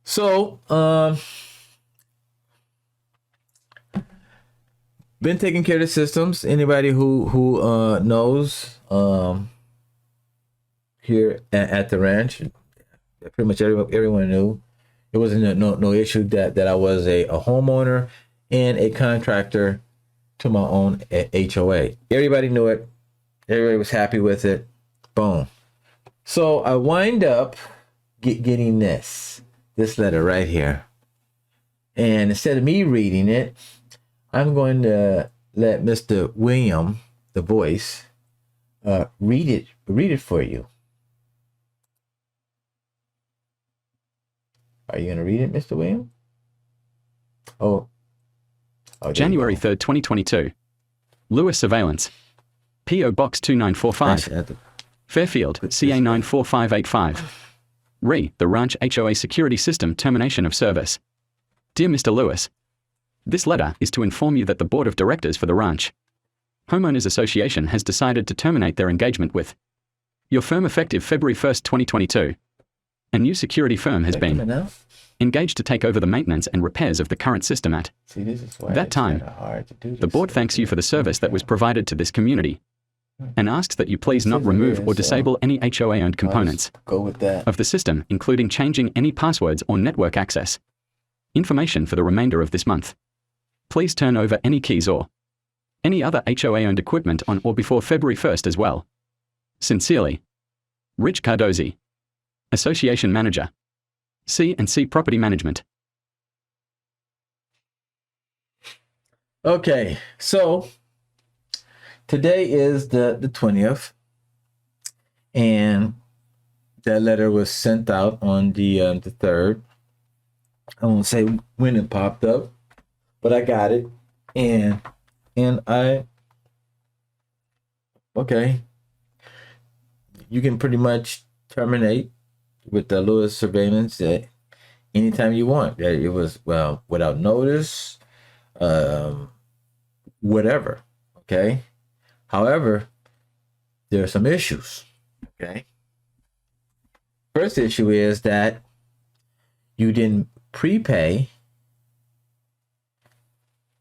So, been taking care of the systems. Anybody who knows here at the ranch, pretty much everyone knew it wasn't no issue that I was a homeowner and a contractor to my own HOA. Everybody knew it. Everybody was happy with it. Boom. So I wind up getting this letter right here, and instead of me reading it, I'm going to let Mr. William, the voice, read it for you. Are you going to read it, Mr. William? Oh, January 3rd, 2022. Lewis Surveillance. P.O. Box 2945. Fairfield, CA 94585. Re. The Ranch HOA Security System Termination of Service. Dear Mr. Lewis, this letter is to inform you that the Board of Directors for the Ranch Homeowners Association has decided to terminate their engagement with your firm effective February 1st, 2022. A new security firm has been engaged to take over the maintenance and repairs of the current system at that time. The board thanks you for the service that was provided to this community and asks that you please not remove or disable any HOA-owned components of the system, including changing any passwords or network access information for the remainder of this month. Please turn over any keys or any other HOA-owned equipment on or before February 1st as well. Sincerely, Rich Cardozi, Association Manager, C&C Property Management. Okay, so today is the 20th, and that letter was sent out on the 3rd. I won't say when it popped up, but I got it, and okay, you can pretty much terminate with the Lewis surveillance anytime you want. It was, well, without notice, whatever. Okay. However, there are some issues. Okay. First issue is that you didn't prepay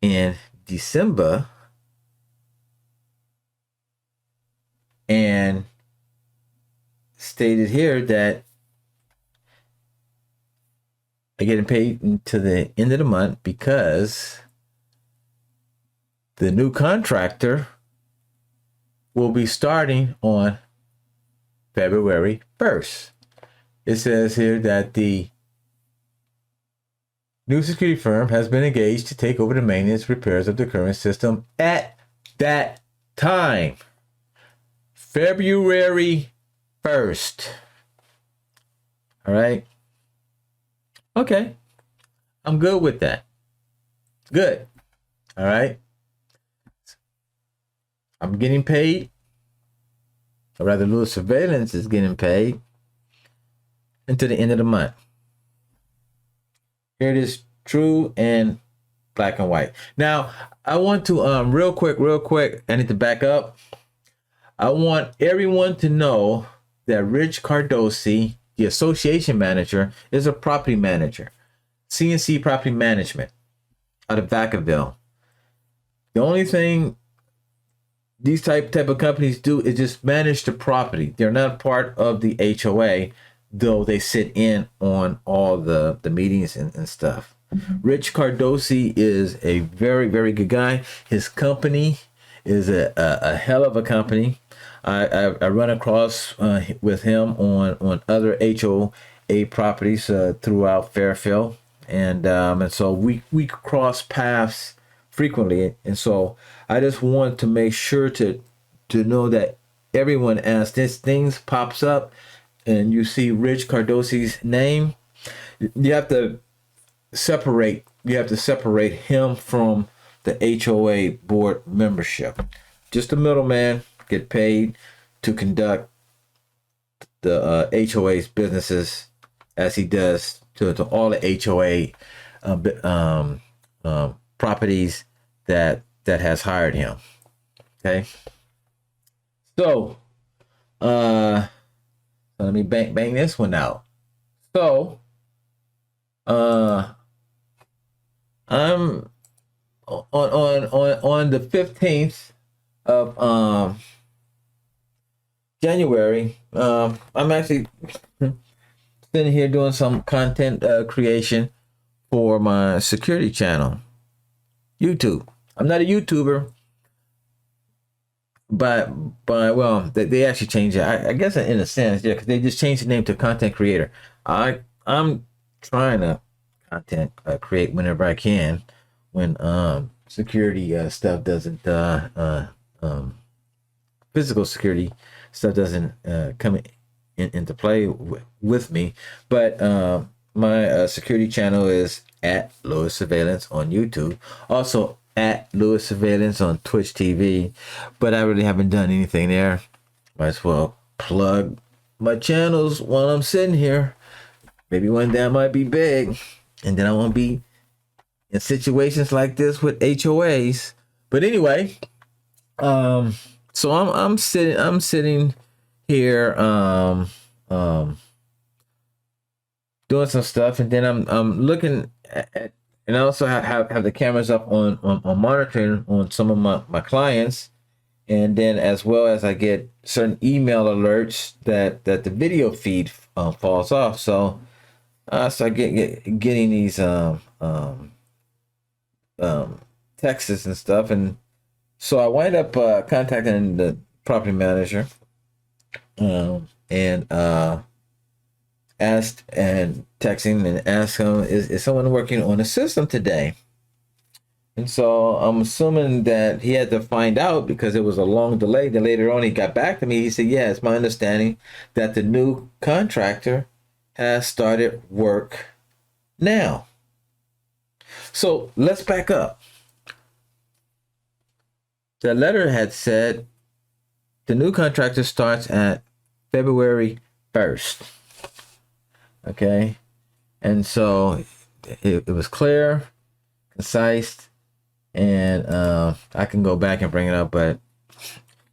in December, and stated here that I'm getting paid until the end of the month because the new contractor will be starting on February 1st. It says here that the new security firm has been engaged to take over the maintenance repairs of the current system at that time, February 1st. All right. Okay. I'm good with that. Good. All right. I'm getting paid, or rather, Lewis Surveillance is getting paid until the end of the month. Here it is, true and black and white. Now, I want to real quick, I need to back up. I want everyone to know that Rich Cardosi, the association manager, is a property manager, C&C Property Management out of Vacaville. The only thing these type of companies do is just manage the property. They're not part of the HOA, though they sit in on all the meetings and stuff. Rich Cardosi is a very, very good guy. His company is a hell of a company. I run across with him on other HOA properties throughout Fairfield, and so we cross paths frequently, and so I just want to make sure to know that everyone, as this things pops up and you see Rich Cardosi's name, you have to separate him from the HOA board membership. Just a middleman, get paid to conduct the HOA's businesses as he does to all the HOA properties that has hired him. Okay. So let me bang this one out. So Uh, I'm on the 15th of January. I'm actually sitting here doing some content creation for my security channel, YouTube. I'm not a YouTuber, but well, they actually changed it. I guess in a sense, yeah, because they just changed the name to content creator. I'm trying to content create whenever I can, when security stuff doesn't physical security stuff doesn't come into play with me. But my security channel is at Lewis Surveillance on YouTube. Also at Lewis Surveillance on Twitch TV. But I really haven't done anything there. Might as well plug my channels while I'm sitting here. Maybe one day I might be big, and then I won't be in situations like this with HOAs. But anyway, so I'm sitting here doing some stuff, and then I'm looking at, and I also have the cameras up on monitoring on some of my clients, and then as well as I get certain email alerts that the video feed falls off. So I start getting these texts and stuff, and so I wind up contacting the property manager, and asked and texting and asked him, is someone working on the system today? And so I'm assuming that he had to find out because it was a long delay. Then later on he got back to me. He said, yeah, it's my understanding that the new contractor has started work now. So let's back up. The letter had said the new contractor starts at February 1st. Okay. And so it was clear, concise, and I can go back and bring it up, but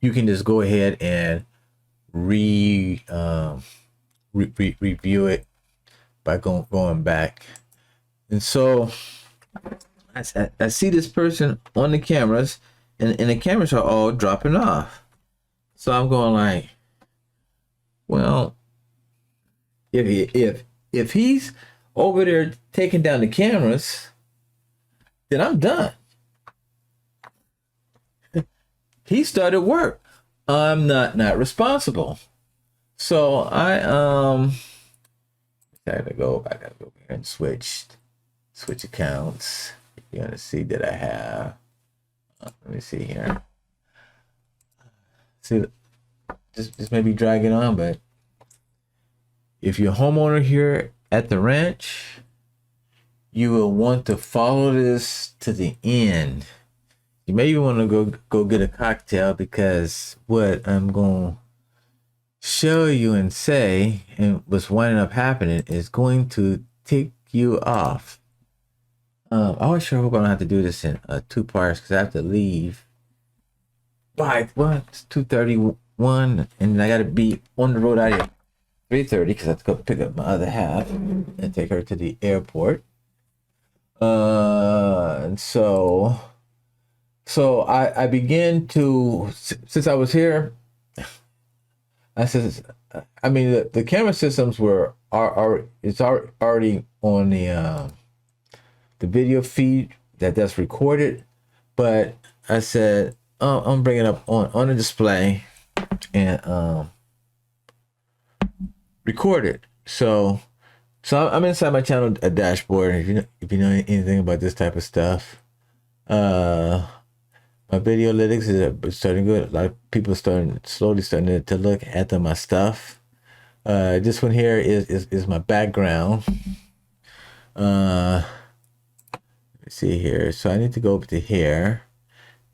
you can just go ahead and review it by going back. And so I see this person on the cameras, and the cameras are all dropping off. So I'm going like, well, if he's over there taking down the cameras, then I'm done. He started work. I'm not responsible. So I gotta go here and switch accounts. You're gonna see that I have. Let me see here. See, this may be dragging on, but if you're a homeowner here at the ranch, you will want to follow this to the end. You may even want to go get a cocktail, because what I'm going to show you and say, and what's winding up happening, is going to tick you off. I always sure hope I don't have to do this in 2 parts, because I have to leave by, well, it's 2:31, and I got to be on the road out here 3:30, because I have to go pick up my other half and take her to the airport. And so I began to, since I was here, I said, I mean, the camera systems it's already on the video feed that's recorded, but I said, I'm bringing it up on the display and record it. So I'm inside my channel dashboard. If you know anything about this type of stuff, my video analytics is starting good. A lot of people slowly starting to look at my stuff. This one here is my background. Let me see here. So I need to go over to here.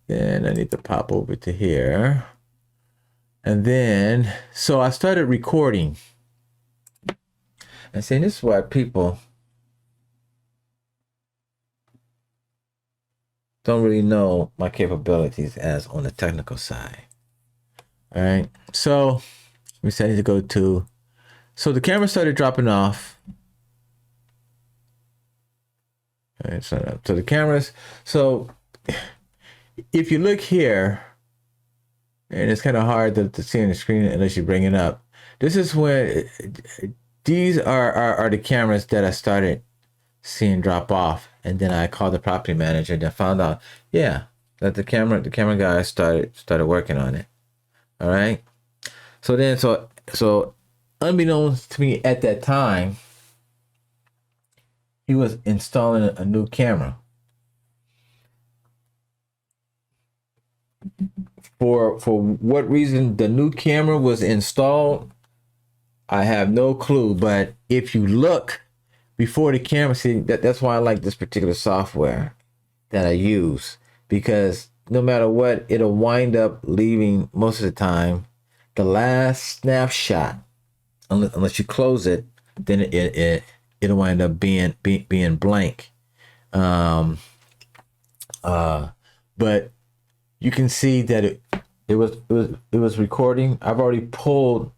Then I need to pop over to here. And then, so I started recording. And saying, this is why people don't really know my capabilities as on the technical side. All right. So we decided to go to, so the camera started dropping off. All right, so the cameras. So if you look here, and it's kind of hard to see on the screen unless you bring it up. This is when these are the cameras that I started seeing drop off, and then I called the property manager and I found out, yeah, that the camera guy started working on it. All right. So then, so unbeknownst to me at that time, he was installing a new camera. For what reason the new camera was installed, I have no clue. But if you look before the camera, see that's why I like this particular software that I use, because no matter what, it'll wind up leaving most of the time the last snapshot, unless you close it, then it'll wind up being blank. But you can see that it was recording. I've already pulled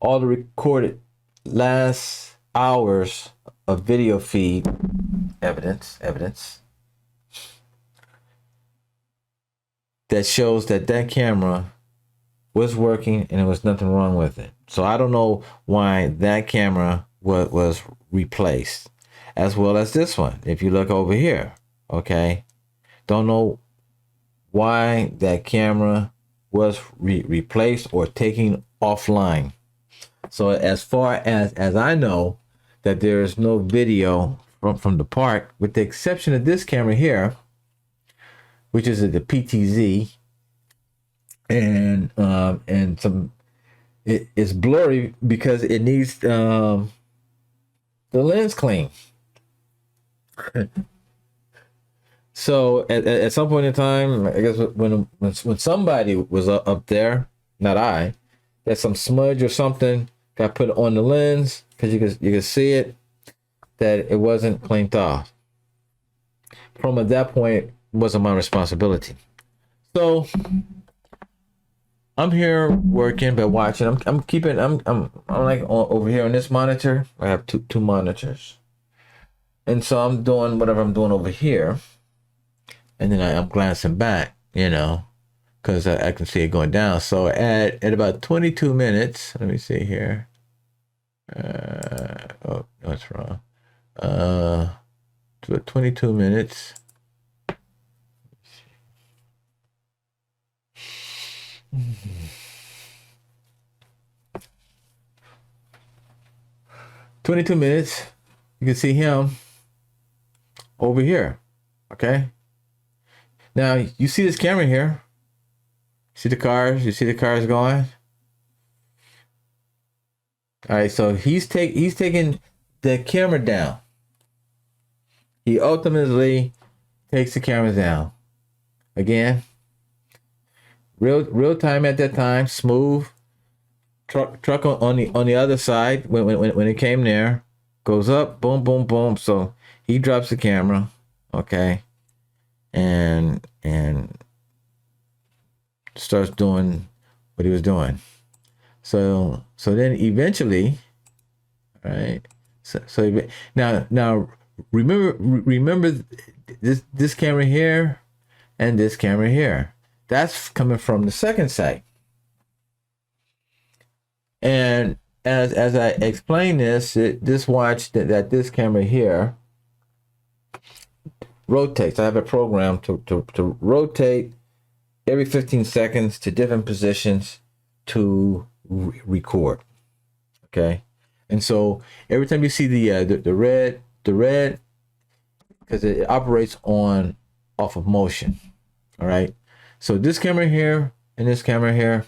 all the recorded last hours of video feed evidence that shows that camera was working and there was nothing wrong with it. So I don't know why that camera was replaced, as well as this one. If you look over here, okay, don't know why that camera was replaced or taken offline. So as far as I know, that there is no video from the park, with the exception of this camera here, which is the PTZ, and some it's blurry because it needs the lens clean. So at some point in time, I guess when somebody was up there, not I, that some smudge or something got put on the lens, because you could see it, that it wasn't cleaned off. From at that point, it wasn't my responsibility. So I'm here working, but watching. I'm like over here on this monitor. I have two monitors, and so I'm doing whatever I'm doing over here. And then I'm glancing back, because I can see it going down. So at about 22 minutes, let me see here. Oh, that's wrong. To 22 minutes. 22 minutes. You can see him over here. Okay. Now you see this camera here. See the cars? You see the cars going? All right, so he's taking the camera down. He ultimately takes the camera down. Again, real time at that time, smooth. Truck on the other side when it came there, goes up, boom, boom, boom. So he drops the camera, okay, and starts doing what he was doing. So then eventually, right? So now remember this camera here and this camera here. That's coming from the second site. And as I explain this watch that this camera here rotates. I have a program to rotate every 15 seconds to different positions to record. Okay, and so every time you see the red, because it operates off of motion. All right, so this camera here and this camera here,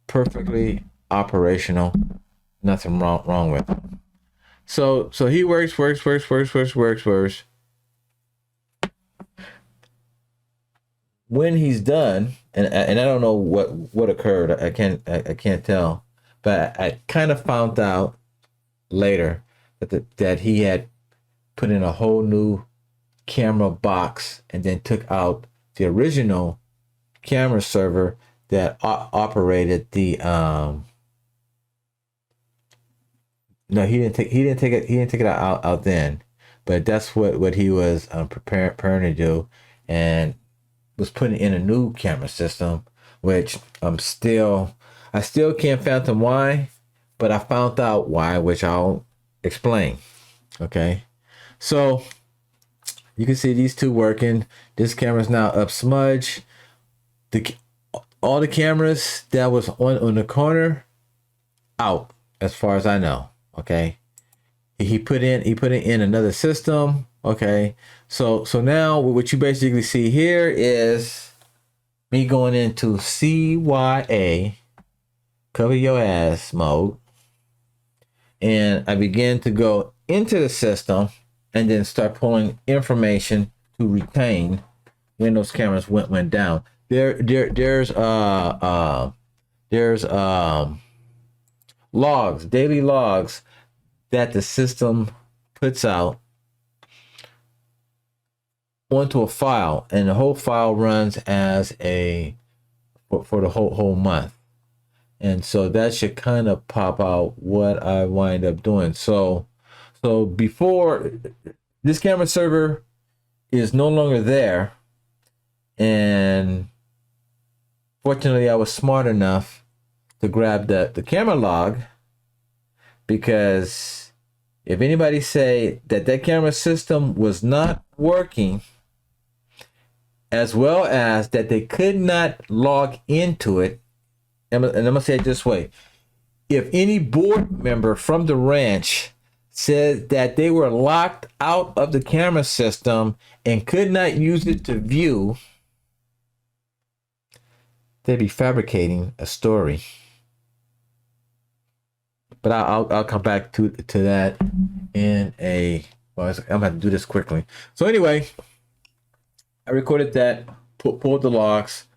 perfectly operational, nothing wrong with it. So he works. When he's done, and I don't know what occurred. I can't tell, but I kind of found out later that he had put in a whole new camera box and then took out the original camera server that operated the no, he didn't take it out then, but that's what he was preparing to do, and was putting in a new camera system, which I still can't fathom why, but I found out why, which I'll explain. Okay, so you can see these two working. This camera's now up smudge. All the cameras that was on the corner out, as far as I know. Okay, he put in another system. Okay, so now what you basically see here is me going into CYA, cover your ass mode, and I begin to go into the system and then start pulling information to retain when those cameras went down. There's logs, daily logs that the system puts out onto a file, and the whole file runs as for the whole month. And so that should kind of pop out what I wind up doing. So before, this camera server is no longer there, and fortunately I was smart enough to grab the camera log, because if anybody say that camera system was not working, as well as that they could not log into it, and I'm gonna say it this way: if any board member from the ranch said that they were locked out of the camera system and could not use it to view, they'd be fabricating a story. But I'll come back to that in a. Well, I'm gonna have to do this quickly. So anyway, I recorded that, pulled the logs,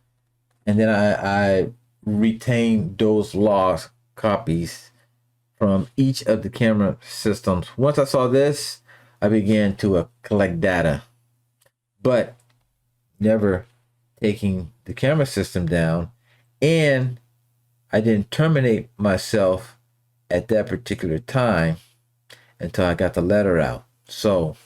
and then I retained those logs copies from each of the camera systems. Once I saw this, I began to collect data, but never taking the camera system down, and I didn't terminate myself at that particular time until I got the letter out. So